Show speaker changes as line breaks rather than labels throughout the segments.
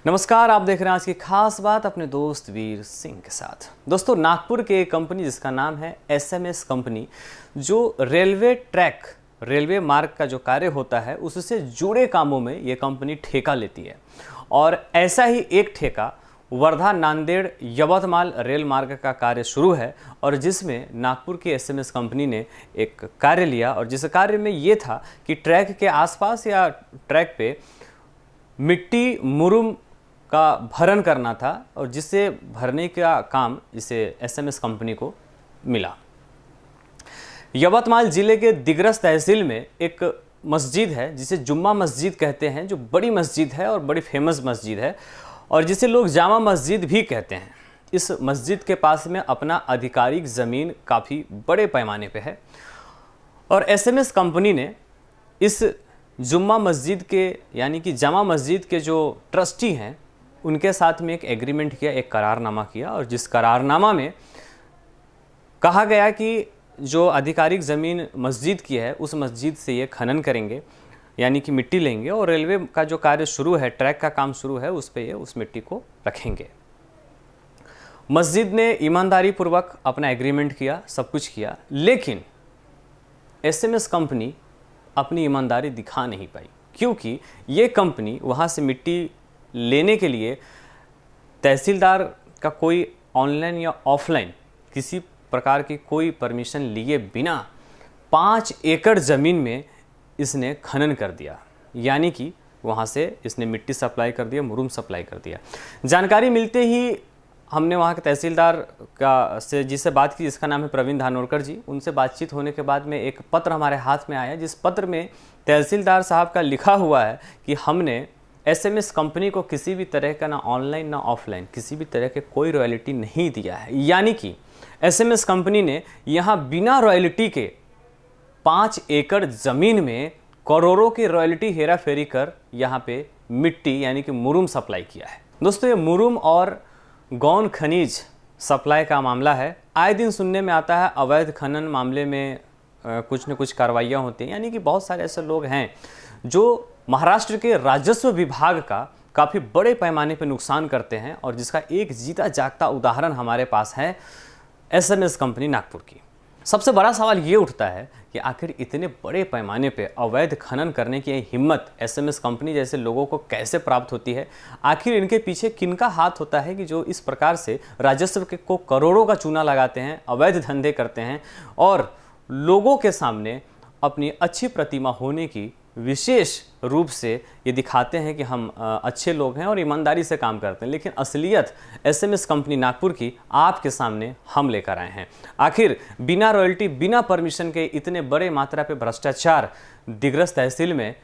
नमस्कार, आप देख रहे हैं आज की खास बात अपने दोस्त वीर सिंह के साथ। दोस्तों, नागपुर की एक कंपनी जिसका नाम है एसएमएस कंपनी, जो रेलवे मार्ग का जो कार्य होता है उससे जुड़े कामों में ये कंपनी ठेका लेती है। और ऐसा ही एक ठेका वर्धा नांदेड़ यवतमाल रेल मार्ग का कार्य शुरू है और जिसमें नागपुर की एसएमएस कंपनी ने एक कार्य लिया और जिस कार्य में ये था कि ट्रैक के आसपास या ट्रैक पे मिट्टी मुरुम का भरण करना था और जिससे भरने का काम इसे एसएमएस कंपनी को मिला। यवतमाल जिले के दिग्रस तहसील में एक मस्जिद है जिसे जुम्मा मस्जिद कहते हैं, जो बड़ी मस्जिद है और बड़ी फेमस मस्जिद है और जिसे लोग जामा मस्जिद भी कहते हैं। इस मस्जिद के पास में अपना आधिकारिक ज़मीन काफ़ी बड़े पैमाने पे है और एसएमएस कंपनी ने इस जुम्मा मस्जिद के यानी कि जामा मस्जिद के जो ट्रस्टी हैं उनके साथ में एक एग्रीमेंट किया, एक करारनामा किया और जिस करारनामा में कहा गया कि जो आधिकारिक ज़मीन मस्जिद की है उस मस्जिद से ये खनन करेंगे यानी कि मिट्टी लेंगे और रेलवे का जो कार्य शुरू है, ट्रैक का काम शुरू है, उस पे ये उस मिट्टी को रखेंगे। मस्जिद ने ईमानदारी पूर्वक अपना एग्रीमेंट किया, सब कुछ किया, लेकिन एसएमएस कंपनी अपनी ईमानदारी दिखा नहीं पाई क्योंकि ये कंपनी वहाँ से मिट्टी लेने के लिए तहसीलदार का कोई ऑनलाइन या ऑफलाइन किसी प्रकार की कोई परमिशन लिए बिना 5 एकड़ ज़मीन में इसने खनन कर दिया, यानी कि वहाँ से इसने मिट्टी सप्लाई कर दिया, मुरुम सप्लाई कर दिया। जानकारी मिलते ही हमने वहाँ के तहसीलदार से जिससे बात की, जिसका नाम है प्रवीण धानोरकर जी, उनसे बातचीत होने के बाद में एक पत्र हमारे हाथ में आया जिस पत्र में तहसीलदार साहब का लिखा हुआ है कि हमने एसएमएस कंपनी को किसी भी तरह का ना ऑनलाइन ना ऑफलाइन किसी भी तरह के कोई रॉयल्टी नहीं दिया है, यानी कि एसएमएस कंपनी ने यहाँ बिना रॉयल्टी के 5 एकड़ ज़मीन में करोड़ों की रॉयल्टी हेरा फेरी कर यहाँ पे मिट्टी यानी कि मुरुम सप्लाई किया है। दोस्तों, ये मुरुम और गौन खनिज सप्लाई का मामला है। आए दिन सुनने में आता है अवैध खनन मामले में कुछ न कुछ कार्रवाइयाँ होती हैं, यानी कि बहुत सारे ऐसे लोग हैं जो महाराष्ट्र के राजस्व विभाग का काफ़ी बड़े पैमाने पर नुकसान करते हैं और जिसका एक जीता जागता उदाहरण हमारे पास है एसएमएस कंपनी नागपुर की। सबसे बड़ा सवाल ये उठता है कि आखिर इतने बड़े पैमाने पे अवैध खनन करने की हिम्मत एसएमएस कंपनी जैसे लोगों को कैसे प्राप्त होती है? आखिर इनके पीछे किनका हाथ होता है कि जो इस प्रकार से राजस्व को करोड़ों का चूना लगाते हैं, अवैध धंधे करते हैं और लोगों के सामने अपनी अच्छी प्रतिमा होने की विशेष रूप से ये दिखाते हैं कि हम अच्छे लोग हैं और ईमानदारी से काम करते हैं, लेकिन असलियत एसएमएस कंपनी नागपुर की आपके सामने हम लेकर आए हैं। आखिर बिना रॉयल्टी, बिना परमिशन के इतने बड़े मात्रा पे भ्रष्टाचार दिग्रस तहसील में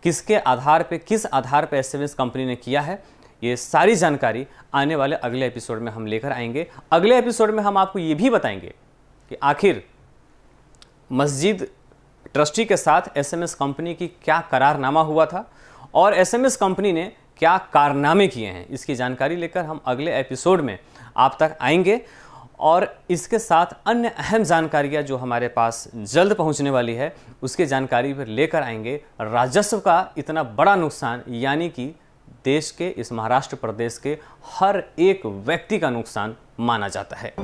किसके आधार पे, किस आधार पे एसएमएस कंपनी ने किया है, ये सारी जानकारी आने वाले अगले एपिसोड में हम लेकर आएंगे। अगले एपिसोड में हम आपको ये भी बताएंगे कि आखिर मस्जिद ट्रस्टी के साथ एसएमएस कंपनी की क्या करारनामा हुआ था और एसएमएस कंपनी ने क्या कारनामे किए हैं। इसकी जानकारी लेकर हम अगले एपिसोड में आप तक आएंगे और इसके साथ अन्य अहम जानकारियां जो हमारे पास जल्द पहुंचने वाली है उसकी जानकारी पर लेकर आएंगे। राजस्व का इतना बड़ा नुकसान, यानी कि देश के, इस महाराष्ट्र प्रदेश के हर एक व्यक्ति का नुकसान माना जाता है।